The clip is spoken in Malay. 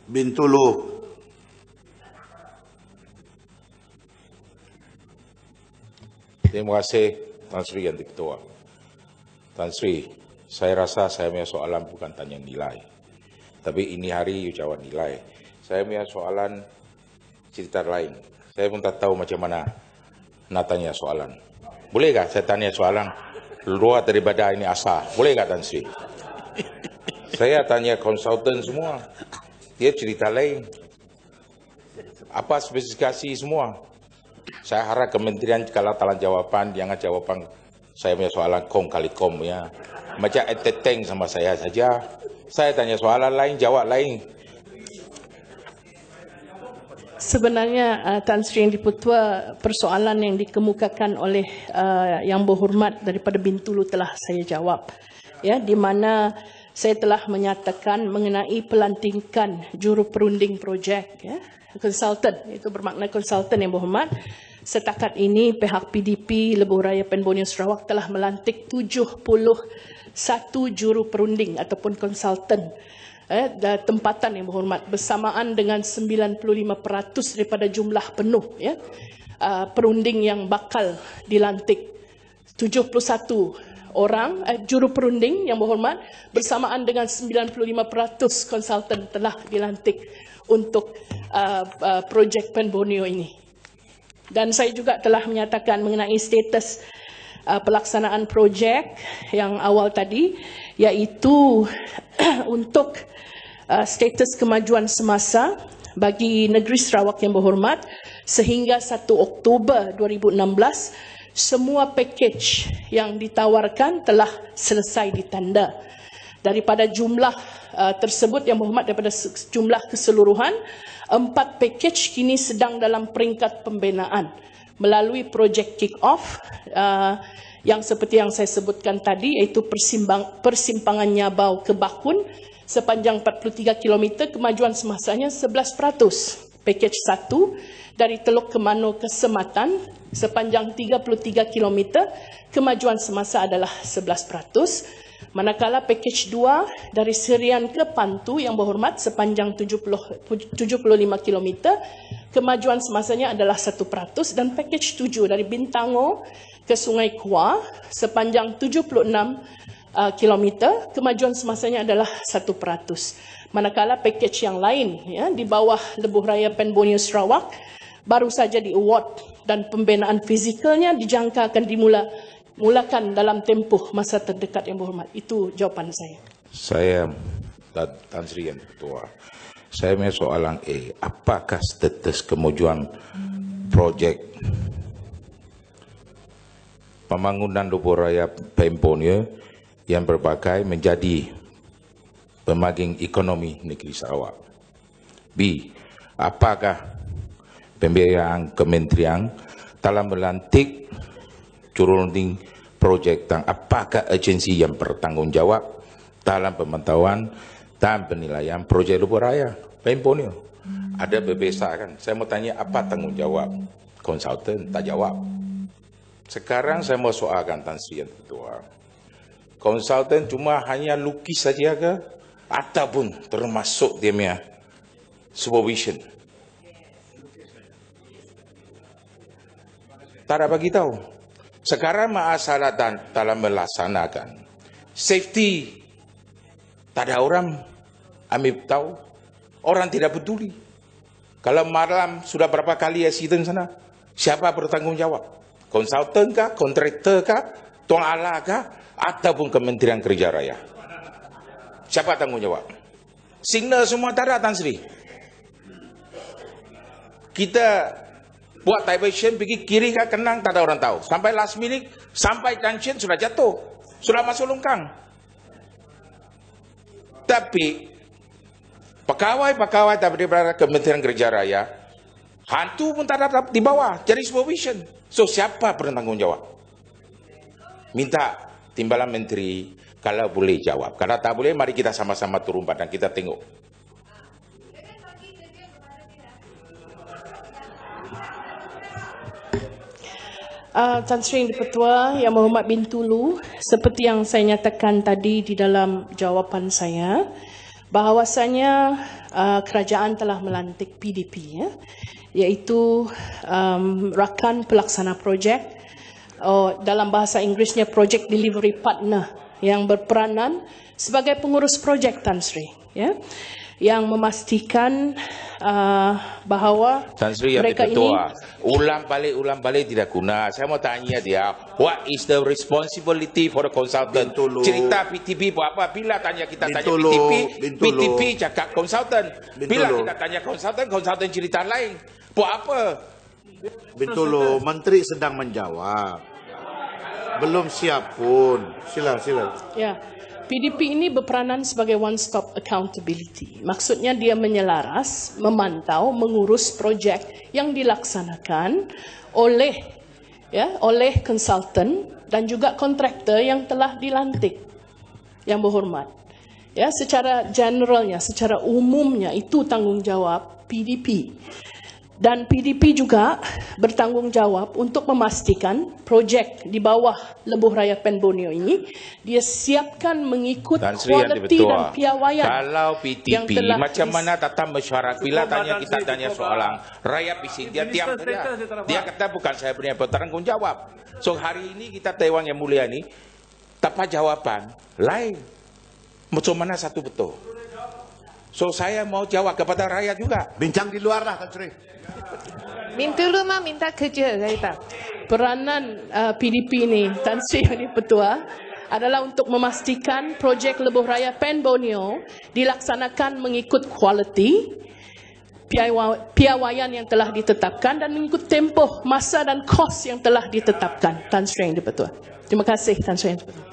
Bintulu. Terima kasih Tan Sri Yang Ketua. Tan Sri, saya rasa saya punya soalan bukan tanya nilai. Tapi ini hari you jawab nilai. Saya punya soalan cerita lain. Saya pun tak tahu macam mana nak tanya soalan. Bolehkah saya tanya soalan luar daripada ini asal? Bolehkah Tan Sri? Saya tanya konsultan semua. Dia cerita lain. Apa spesifikasi semua? Saya harap kementerian kalau talan jawapan, jangan jawapan saya punya soalan kong kali kom ya. Macam entertain sama saya saja. Saya tanya soalan lain, jawab lain. Sebenarnya Tan Sri Yang Dipertua, persoalan yang dikemukakan oleh Yang Berhormat daripada Bintulu telah saya jawab. Ya, di mana saya telah menyatakan mengenai pelantikan juru perunding projek, ya, konsultan, itu bermakna konsultan Yang Berhormat. Setakat ini pihak PDP Lebuh Raya Pen Borneo Sarawak telah melantik 71 juru perunding ataupun konsultan tempatan Yang Berhormat bersamaan dengan 95% daripada jumlah penuh, ya, perunding yang bakal dilantik. 71 orang juru perunding Yang Berhormat bersamaan dengan 95% konsultan telah dilantik untuk projek Pen Borneo ini. Dan saya juga telah menyatakan mengenai status pelaksanaan projek yang awal tadi, iaitu untuk status kemajuan semasa bagi negeri Sarawak Yang Berhormat sehingga 1 Oktober 2016, semua pakej yang ditawarkan telah selesai ditanda. Daripada jumlah tersebut Yang Berhormat, daripada jumlah keseluruhan, 4 pakej kini sedang dalam peringkat pembinaan melalui projek kick-off yang seperti yang saya sebutkan tadi, iaitu persimpangan Nyabau ke Bakun sepanjang 43 km, kemajuan semasanya 11%. Pakej 1 dari Teluk Kemano ke Sematan sepanjang 33 km, kemajuan semasa adalah 11%. Manakala pakej 2 dari Serian ke Pantu Yang Berhormat sepanjang 75 km, kemajuan semasanya adalah 1%, dan pakej 7 dari Bintango ke Sungai Kua sepanjang 76 km, kemajuan semasanya adalah 1%. Manakala pakej yang lain, ya, di bawah Lebuh Raya Pen Borneo Sarawak baru saja di award dan pembinaan fizikalnya dijangka akan mulakan dalam tempoh masa terdekat Yang Berhormat. Itu jawapan saya. Saya Tan Sri Yang Ketua. Saya punya soalan apakah status kemajuan projek pembangunan Lebuh Raya Pen Borneo yang berbagai menjadi pemaging ekonomi negeri Sarawak? B. Apakah pembiayaan kementerian telah melantik jurunding projek dan apakah agensi yang bertanggungjawab dalam pemantauan dan penilaian projek Lebuh Raya Pen Borneo? Ada berbeza kan? Saya mau tanya apa tanggungjawab konsultan, tak jawab. Sekarang saya mau soalkan Tan Sri Yang Ketua. Konsultan cuma hanya lukis saja ke? Ataupun termasuk dia punya supervision? Tak ada bagi tahu. Sekarang masalah dalam melaksanakan safety, tak ada orang ambil tahu, orang tidak peduli. Kalau malam sudah berapa kali accident sana, siapa bertanggung jawab? Konsultan kah, kontraktor kah, tuan ala kah, ataupun Kementerian Kerja Raya? Siapa tanggung jawab? Signal semua tak ada, Tan Sri. Kita buat diversion pergi kiri ke kanan, tak ada orang tahu. Sampai last minute, sampai junction sudah jatuh, sudah masuk longkang. Tapi pegawai-pegawai daripada Kementerian Kerja Raya, hantu pun tak ada di bawah, jadi supervision. So siapa bertanggung jawab? Minta timbalan menteri kalau boleh jawab. Kalau tak boleh, mari kita sama-sama turun badan, kita tengok. Tan Sri Yang Dipertua, Yang Berhormat Bintulu, seperti yang saya nyatakan tadi di dalam jawapan saya, bahawasanya kerajaan telah melantik PDP, iaitu rakan pelaksana projek, dalam bahasa Inggerisnya Project Delivery Partner, yang berperanan sebagai pengurus projek, Tan Sri, yang memastikan bahawa Tan Sri yang mereka ketua, ulang balik tidak guna. Saya mau tanya dia, what is the responsibility for the consultant? Bintulu. Cerita PTP apa? Bila tanya kita tanya Bintulu. PTP cakap consultant. Bila kita tanya consultant cerita lain. Buat apa? Bintulu, Menteri sedang menjawab. Belum siap pun. Sila. Ya, PDP ini berperanan sebagai one stop accountability. Maksudnya dia menyelaras, memantau, mengurus projek yang dilaksanakan oleh konsultan dan juga kontraktor yang telah dilantik. Yang berhormat. Ya, secara generalnya, secara umumnya itu tanggungjawab PDP. Dan PDP juga bertanggungjawab untuk memastikan projek di bawah Lebuh Raya Pen Borneo ini dia siapkan mengikut kualiti dan piawaian. Kalau PTP macam mana tata mesyuarat? Bila kita tanya soalan rakyat isi, dia diam saja. Dia kata bukan saya punya bertanggungjawab. So hari ini kita Taiwan Yang Mulia ni tanpa jawaban lain. Macam mana satu betul? So saya mau jawab kepada rakyat juga. Bincang di luar lah, Tan Sri. Bintulu mah minta kerja, saya tahu. Peranan PDP ini, Tan Sri yang Dipertua, adalah untuk memastikan projek Lebuh Raya Pen Borneo dilaksanakan mengikut kualiti, piawaian yang telah ditetapkan dan mengikut tempoh, masa dan kos yang telah ditetapkan. Tan Sri yang Dipertua. Terima kasih, Tan Sri yang Dipertua.